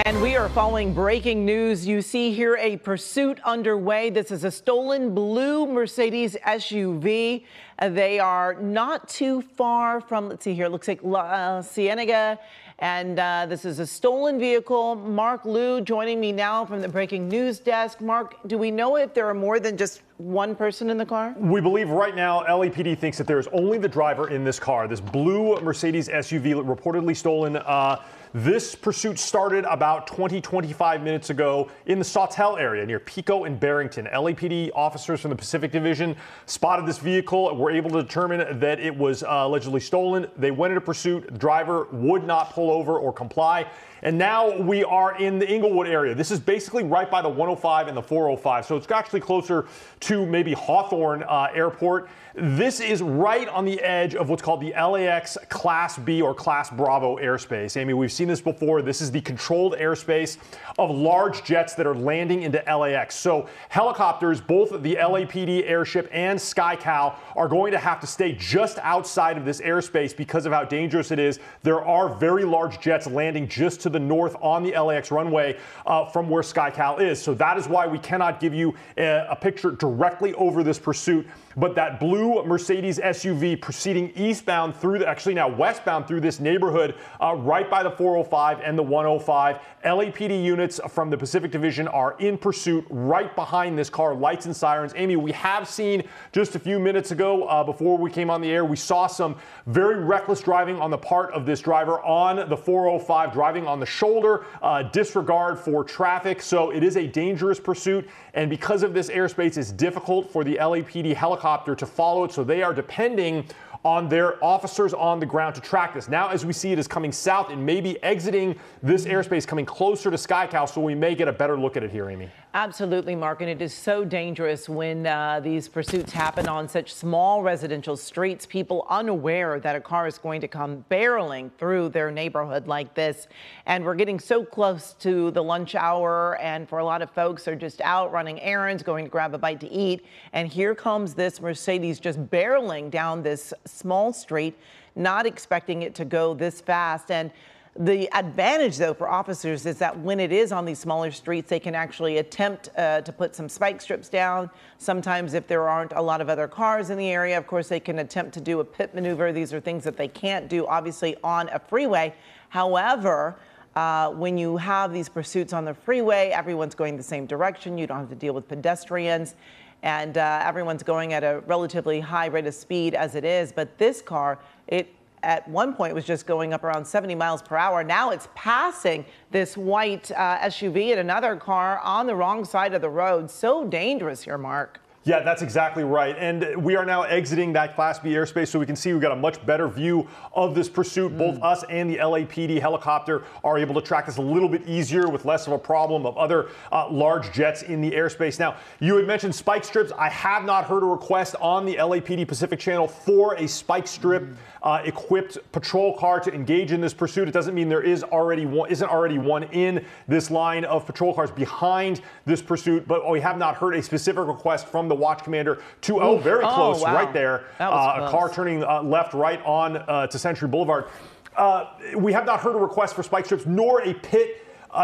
And we are following breaking news. You see here a pursuit underway. This is a stolen blue Mercedes SUV. They are not too far from, let's see here, it looks like Cienega. And this is a stolen vehicle. Mark Liu joining me now from the breaking news desk. Mark, do we know if there are more than just one person in the car? We believe right now LAPD thinks that there is only the driver in this car. This blue Mercedes SUV reportedly stolen. This pursuit started about 25 minutes ago in the Sawtell area near Pico and Barrington. LAPD officers from the Pacific Division spotted this vehicle, were able to determine that it was allegedly stolen. They went into pursuit. The driver would not pull over or comply. And now we are in the Inglewood area. This is basically right by the 105 and the 405. So it's actually closer to maybe Hawthorne Airport. This is right on the edge of what's called the LAX Class B or Class Bravo airspace. Amy, we've seen this before. This is the controlled airspace of large jets that are landing into LAX. So helicopters, both the LAPD airship and SkyCal, are going to have to stay just outside of this airspace because of how dangerous it is. There are very large jets landing just to the north on the LAX runway from where SkyCal is. So that is why we cannot give you a picture directly over this pursuit. But that blue Mercedes SUV proceeding eastbound through, actually now westbound through this neighborhood, right by the 405 and the 105. LAPD units from the Pacific Division are in pursuit right behind this car, lights and sirens. Amy, we have seen just a few minutes ago, before we came on the air, we saw some very reckless driving on the part of this driver on the 405, driving on the shoulder, disregard for traffic. So it is a dangerous pursuit. And because of this airspace, it's difficult for the LAPD helicopter to follow it. So they are depending on their officers on the ground to track this. Now, as we see it is coming south and maybe exiting this airspace, coming closer to SkyCal, so we may get a better look at it here, Amy. Absolutely, Mark, and it is so dangerous when these pursuits happen on such small residential streets, people unaware that a car is going to come barreling through their neighborhood like this. And we're getting so close to the lunch hour, and for a lot of folks are just out running errands, going to grab a bite to eat, and here comes this Mercedes just barreling down this small street, not expecting it to go this fast. And the advantage, though, for officers is that when it is on these smaller streets, they can actually attempt to put some spike strips down. Sometimes if there aren't a lot of other cars in the area, of course, they can attempt to do a pit maneuver. These are things that they can't do, obviously, on a freeway. However, when you have these pursuits on the freeway, everyone's going the same direction. You don't have to deal with pedestrians. And everyone's going at a relatively high rate of speed as it is. But this car, it at one point was just going up around 70 miles per hour. Now it's passing this white SUV and another car on the wrong side of the road. So dangerous here, Mark. Yeah, that's exactly right. And we are now exiting that Class B airspace, so we can see we've got a much better view of this pursuit. Both us and the LAPD helicopter are able to track this a little bit easier with less of a problem of other large jets in the airspace. Now, you had mentioned spike strips. I have not heard a request on the LAPD Pacific Channel for a spike strip equipped patrol car to engage in this pursuit. It doesn't mean there isn't already one in this line of patrol cars behind this pursuit, but we have not heard a specific request from the watch commander to, very close, wow. right there. A car turning left right on to Cienega Boulevard. We have not heard a request for spike strips, nor a pit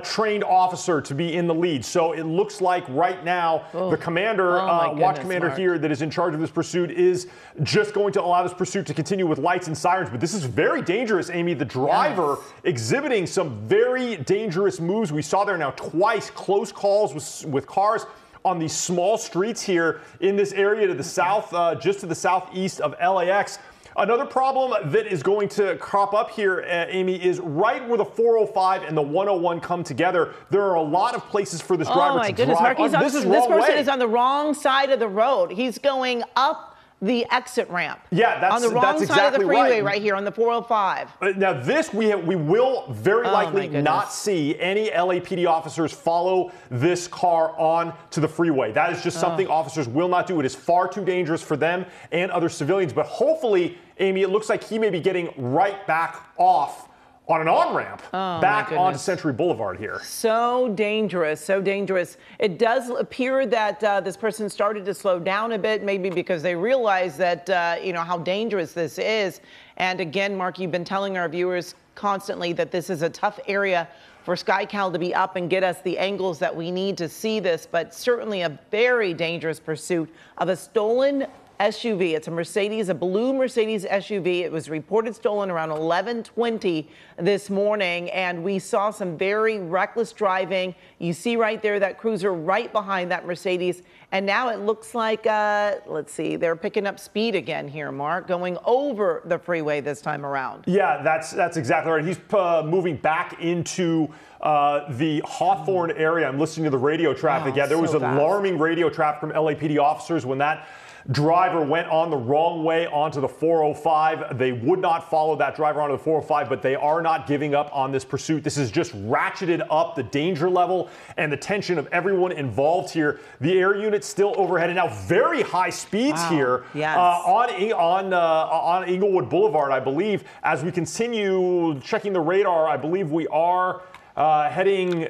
trained officer to be in the lead. So it looks like right now the commander, watch commander Mark, here that is in charge of this pursuit is just going to allow this pursuit to continue with lights and sirens. But this is very dangerous, Amy. The driver exhibiting some very dangerous moves. We saw there now twice close calls with cars on these small streets here in this area to the south, just to the southeast of LAX. Another problem that is going to crop up here, Amy, is right where the 405 and the 101 come together. There are a lot of places for this driver to drive. Oh, my goodness, Mark. This person is on the wrong side of the road. He's going up the exit ramp. Yeah, that's on the wrong exactly side of the freeway right here on the 405. Now this we will very likely not see any LAPD officers follow this car on to the freeway. That is just something officers will not do. It is far too dangerous for them and other civilians. But hopefully, Amy, it looks like he may be getting right back off on an on-ramp back my onto Century Boulevard here. So dangerous, so dangerous. It does appear that this person started to slow down a bit, maybe because they realized that, you know, how dangerous this is. And again, Mark, you've been telling our viewers constantly that this is a tough area for SkyCal to be up and get us the angles that we need to see this, but certainly a very dangerous pursuit of a stolen SUV. It's a Mercedes, a blue Mercedes SUV. It was reported stolen around 11:20 this morning, and we saw some very reckless driving. You see right there that cruiser right behind that Mercedes, and now it looks like, let's see, they're picking up speed again here, Mark, going over the freeway this time around. Yeah, that's exactly right. He's moving back into the Hawthorne area. I'm listening to the radio traffic. Yeah, there was alarming radio traffic from LAPD officers when that driver went on the wrong way onto the 405. They would not follow that driver onto the 405, but they are not giving up on this pursuit. This has just ratcheted up the danger level and the tension of everyone involved here. The air unit still overhead, and now very high speeds here on Inglewood Boulevard, I believe. As we continue checking the radar, I believe we are heading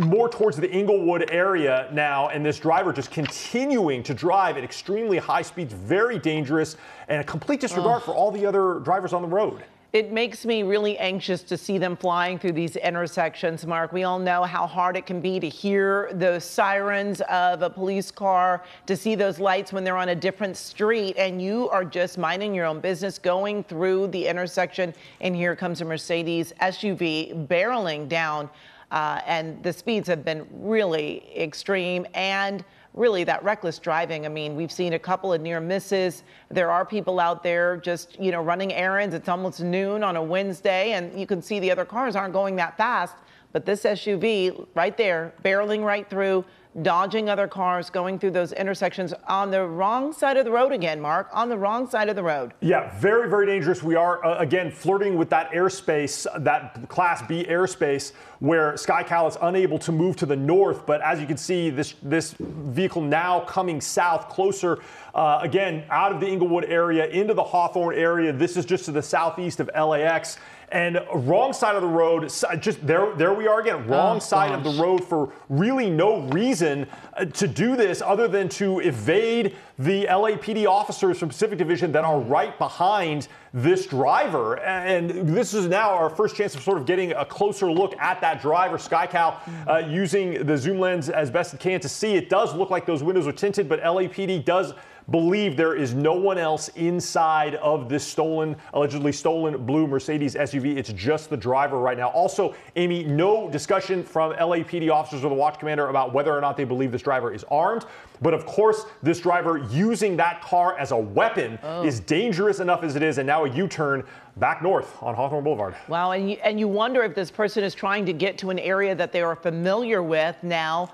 more towards the Inglewood area now, and this driver just continuing to drive at extremely high speeds, very dangerous, and a complete disregard for all the other drivers on the road. It makes me really anxious to see them flying through these intersections, Mark. We all know how hard it can be to hear those sirens of a police car, to see those lights when they're on a different street, and you are just minding your own business going through the intersection, and here comes a Mercedes SUV barreling down, and the speeds have been really extreme, and really that reckless driving. I mean, we've seen a couple of near misses. There are people out there just, you know, running errands. It's almost noon on a Wednesday, and you can see the other cars aren't going that fast. But this SUV right there, barreling right through, dodging other cars, going through those intersections on the wrong side of the road again, Mark, on the wrong side of the road. Yeah, very, very dangerous. We are, again, flirting with that airspace, that Class B airspace, where SkyCal is unable to move to the north. But as you can see, this vehicle now coming south, closer, again, out of the Inglewood area into the Hawthorne area. This is just to the southeast of LAX. And wrong side of the road, just there we are again, wrong side of the road for really no reason to do this other than to evade the LAPD officers from Pacific Division that are right behind this driver. And this is now our first chance of sort of getting a closer look at that driver. SkyCal using the zoom lens as best it can to see. It does look like those windows are tinted, but LAPD does believe there is no one else inside of this allegedly stolen blue Mercedes SUV. It's just the driver right now. Also, Amy, no discussion from LAPD officers or the watch commander about whether or not they believe this driver is armed. But of course, this driver using that car as a weapon is dangerous enough as it is, and now a U-turn back north on Hawthorne Boulevard. Wow, and you wonder if this person is trying to get to an area that they are familiar with now.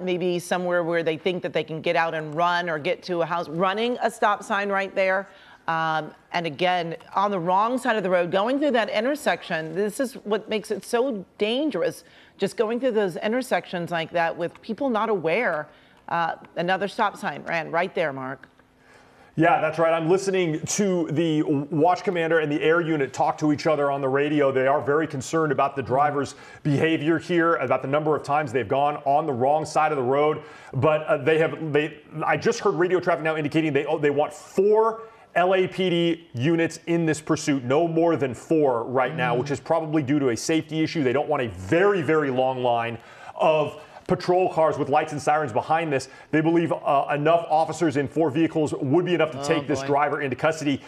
Maybe somewhere where they think that they can get out and run or get to a house, running a stop sign right there. And again, on the wrong side of the road, going through that intersection. This is what makes it so dangerous, just going through those intersections like that with people not aware. Another stop sign ran right there, Mark. Yeah, that's right. I'm listening to the watch commander and the air unit talk to each other on the radio. They are very concerned about the driver's behavior here, about the number of times they've gone on the wrong side of the road. But I just heard radio traffic now indicating they want 4 LAPD units in this pursuit, no more than 4 right now, which is probably due to a safety issue. They don't want a very, very long line of patrol cars with lights and sirens behind this. They believe enough officers in 4 vehicles would be enough to take this driver into custody,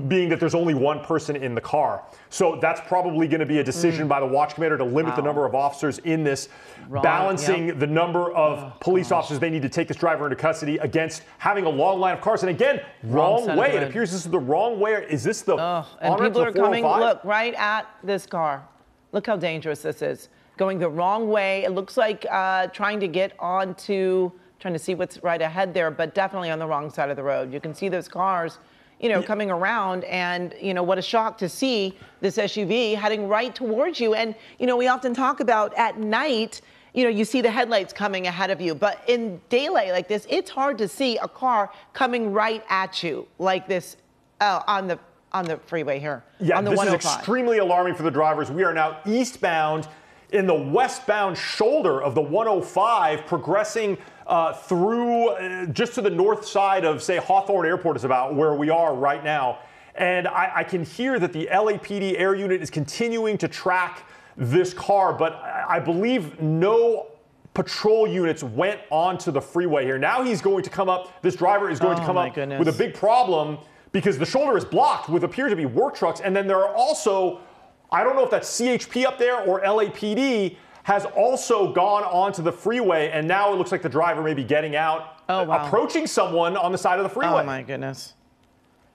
being that there's only 1 person in the car. So that's probably going to be a decision by the watch commander to limit the number of officers in this, balancing the number of police officers they need to take this driver into custody against having a long line of cars. And again, wrong way. It appears this is the wrong way. Is this the and people are coming, look, right at this car. Look how dangerous this is. Going the wrong way. It looks like trying to get onto, trying to see what's right ahead there, but definitely on the wrong side of the road. You can see those cars, you know, coming around, and, you know, what a shock to see this SUV heading right towards you. And, you know, we often talk about at night, you know, you see the headlights coming ahead of you, but in daylight like this, it's hard to see a car coming right at you like this on the freeway here. Yeah, on the this is 105. extremely alarming for the drivers. We are now eastbound in the westbound shoulder of the 105, progressing through just to the north side of, say, Hawthorne Airport is about where we are right now. And I can hear that the LAPD air unit is continuing to track this car, but I believe no patrol units went onto the freeway here. Now he's going to come up, this driver is going to come up with a big problem because the shoulder is blocked with appear to be work trucks. And then there are also, I don't know if that's CHP up there or LAPD has also gone onto the freeway. And now it looks like the driver may be getting out, approaching someone on the side of the freeway. Oh my goodness.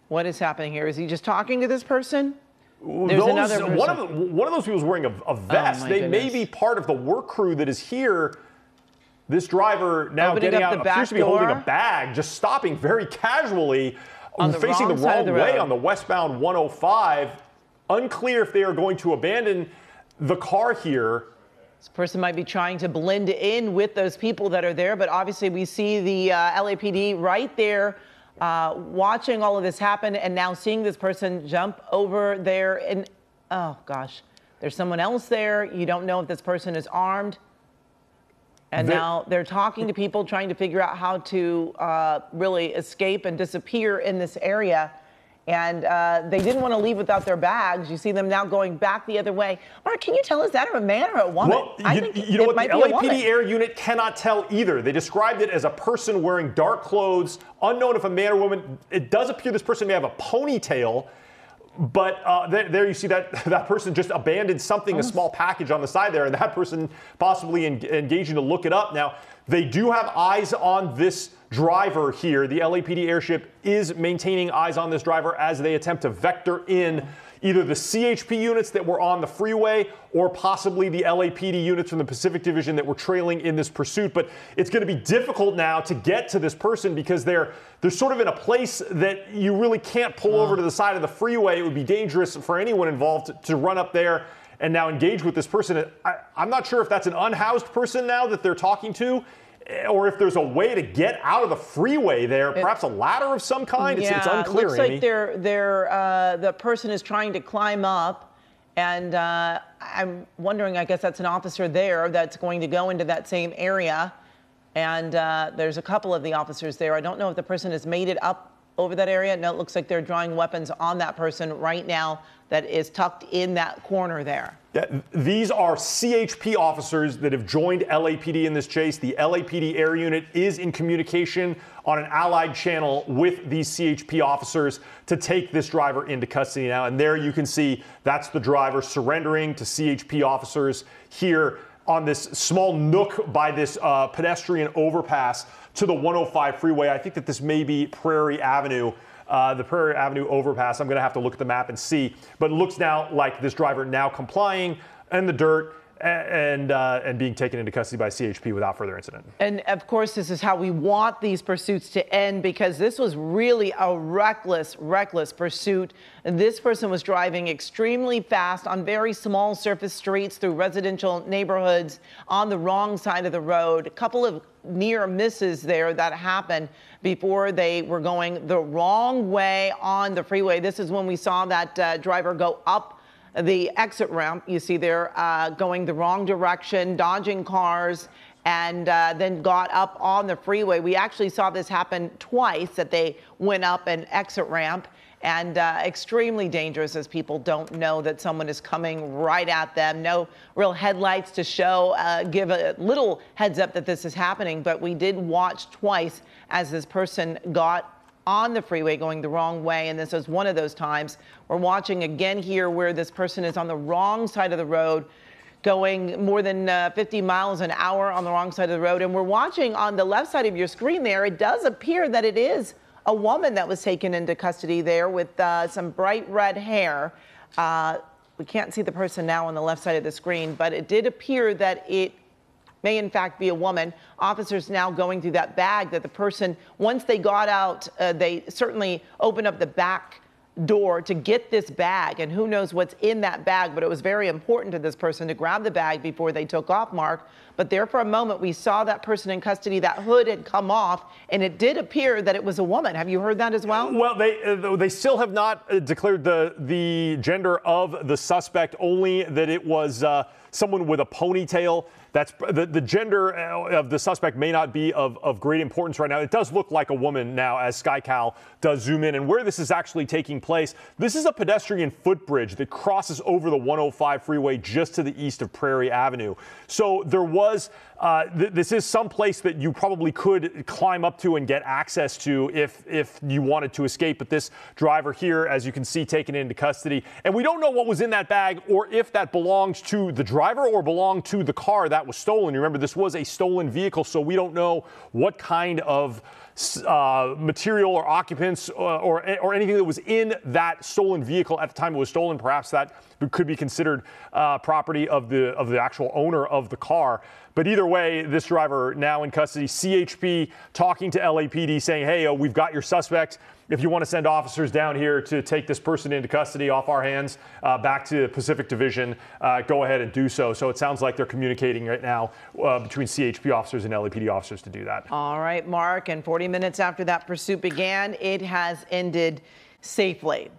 What is happening here? Is he just talking to this person? There's another person. One of those people is wearing a vest. They may be part of the work crew that is here. This driver now getting out appears to be holding a bag, just stopping very casually, facing the wrong way on the westbound 105. Unclear if they are going to abandon the car here. This person might be trying to blend in with those people that are there, but obviously we see the LAPD right there watching all of this happen and now seeing this person jump over there. And, oh, gosh, there's someone else there. You don't know if this person is armed. And now they're talking to people, trying to figure out how to really escape and disappear in this area. And they didn't want to leave without their bags. You see them now going back the other way. Mark, can you tell us that a man or a woman? Well, you know what? The LAPD air unit cannot tell either. They described it as a person wearing dark clothes, unknown if a man or woman. It does appear this person may have a ponytail. But there you see that person just abandoned something, a small package on the side there, and that person possibly engaging to look it up. Now, they do have eyes on this driver here. The LAPD airship is maintaining eyes on this driver as they attempt to vector in either the CHP units that were on the freeway or possibly the LAPD units from the Pacific Division that were trailing in this pursuit. But it's going to be difficult now to get to this person because they're sort of in a place that you really can't pull over to the side of the freeway. It would be dangerous for anyone involved to run up there and now engage with this person. I'm not sure if that's an unhoused person now that they're talking to, or if there's a way to get out of the freeway there, perhaps a ladder of some kind. Yeah, it's unclear, it looks like the person is trying to climb up, and I'm wondering, I guess that's an officer there that's going to go into that same area, and there's a couple of the officers there. I don't know if the person has made it up over that area. No, it looks like they're drawing weapons on that person right now that is tucked in that corner there. Yeah, these are CHP officers that have joined LAPD in this chase. The LAPD air unit is in communication on an allied channel with these CHP officers to take this driver into custody now. And there you can see that's the driver surrendering to CHP officers here on this small nook by this pedestrian overpass to the 105 freeway. I think that this may be Prairie Avenue. The Prairie Avenue overpass. I'm going to have to look at the map and see. But it looks now like this driver now complying in the dirt and being taken into custody by CHP without further incident. And of course, this is how we want these pursuits to end, because this was really a reckless pursuit. And this person was driving extremely fast on very small surface streets through residential neighborhoods on the wrong side of the road. A couple of near misses there that happened before they were going the wrong way on the freeway. This is when we saw that driver go up the exit ramp. You see there going the wrong direction, dodging cars, and then got up on the freeway. We actually saw this happen twice, that they went up an exit ramp, and extremely dangerous as people don't know that someone is coming right at them. No real headlights to show, give a little heads up that this is happening, but we did watch twice as this person got on the freeway going the wrong way, and this is one of those times. We're watching again here where this person is on the wrong side of the road, going more than 50 miles an hour on the wrong side of the road. And we're watching on the left side of your screen there, it does appear that it is a woman that was taken into custody there with some bright red hair. We can't see the person now on the left side of the screen, but it did appear that it may in fact be a woman. Officers now going through that bag that the person, once they got out, they certainly opened up the back door to get this bag, and who knows what's in that bag, but it was very important to this person to grab the bag before they took off, Mark. But there for a moment, we saw that person in custody, that hood had come off, and it did appear that it was a woman. Have you heard that as well? Well, they still have not declared the gender of the suspect, only that it was someone with a ponytail. That's the gender of the suspect may not be of great importance right now. It does look like a woman now as SkyCal does zoom in. And where this is actually taking place, this is a pedestrian footbridge that crosses over the 105 freeway just to the east of Prairie Avenue. So there was, this is some place that you probably could climb up to and get access to if you wanted to escape. But this driver here, as you can see, taken into custody. And we don't know what was in that bag or if that belongs to the driver or belonged to the car that was stolen. You remember, this was a stolen vehicle, so we don't know what kind of material or occupants or anything that was in that stolen vehicle at the time it was stolen. Perhaps that could be considered property of the actual owner of the car. But either way, this driver now in custody. CHP talking to LAPD saying, hey, we've got your suspect. If you want to send officers down here to take this person into custody off our hands back to Pacific Division, go ahead and do so. So it sounds like they're communicating right now between CHP officers and LAPD officers to do that. All right, Mark, and 40 minutes after that pursuit began, it has ended safely.